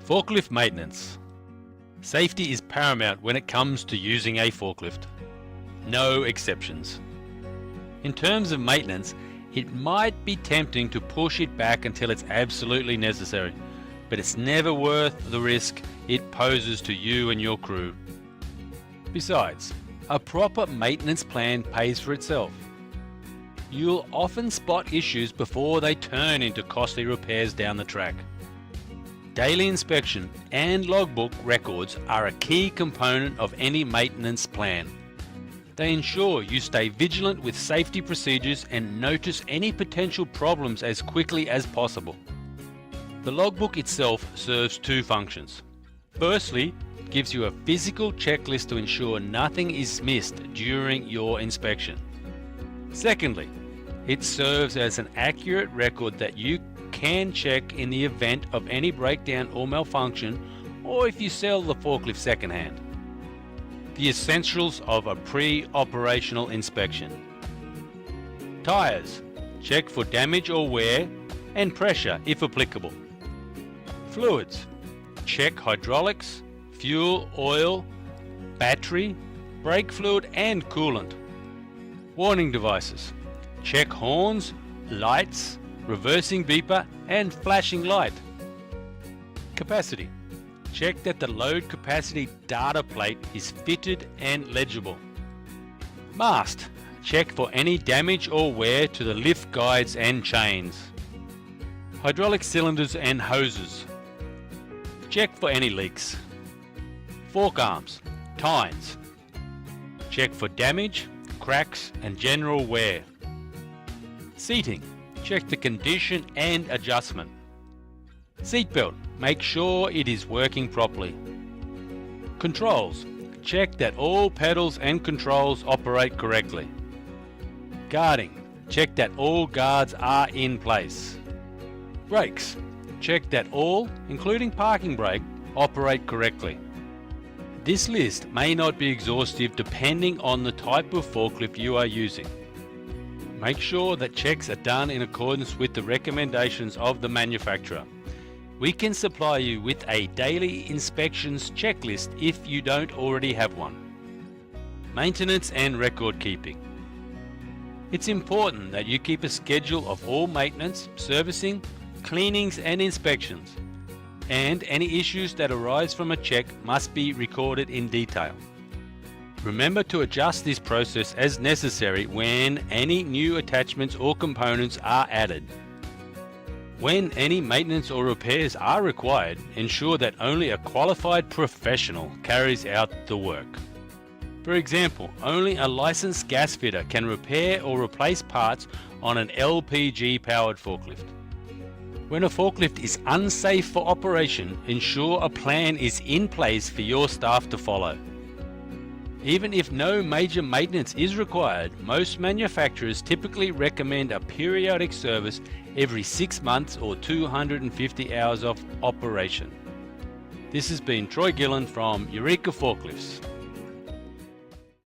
Forklift maintenance. Safety is paramount when it comes to using a forklift. No exceptions. In terms of maintenance, it might be tempting to push it back until it's absolutely necessary, but it's never worth the risk it poses to you and your crew. Besides, a proper maintenance plan pays for itself. You'll often spot issues before they turn into costly repairs down the track. Daily inspection and logbook records are a key component of any maintenance plan. They ensure you stay vigilant with safety procedures and notice any potential problems as quickly as possible. The logbook itself serves two functions. Firstly, it gives you a physical checklist to ensure nothing is missed during your inspection. Secondly, it serves as an accurate record that you can check in the event of any breakdown or malfunction, or if you sell the forklift secondhand. The essentials of a pre-operational inspection. Tyres. Check for damage or wear and pressure if applicable. Fluids. Check hydraulics, fuel, oil, battery, brake fluid and coolant. Warning devices. Check horns, lights, reversing beeper and flashing light. Capacity. Check that the load capacity data plate is fitted and legible. Mast. Check for any damage or wear to the lift guides and chains. Hydraulic cylinders and hoses. Check for any leaks. Fork arms, tines. Check for damage, cracks and general wear. Seating. Check the condition and adjustment. Seatbelt. Make sure it is working properly. Controls. Check that all pedals and controls operate correctly. Guarding. Check that all guards are in place. Brakes. Check that all, including parking brake, operate correctly. This list may not be exhaustive depending on the type of forklift you are using. Make sure that checks are done in accordance with the recommendations of the manufacturer. We can supply you with a daily inspections checklist if you don't already have one. Maintenance and record keeping. It's important that you keep a schedule of all maintenance, servicing, cleanings and inspections, and any issues that arise from a check must be recorded in detail. Remember to adjust this process as necessary when any new attachments or components are added. When any maintenance or repairs are required, ensure that only a qualified professional carries out the work. For example, only a licensed gas fitter can repair or replace parts on an LPG-powered forklift. When a forklift is unsafe for operation, ensure a plan is in place for your staff to follow. Even if no major maintenance is required, most manufacturers typically recommend a periodic service every 6 months or 250 hours of operation. This has been Troy Gillen from Eureka Forklifts.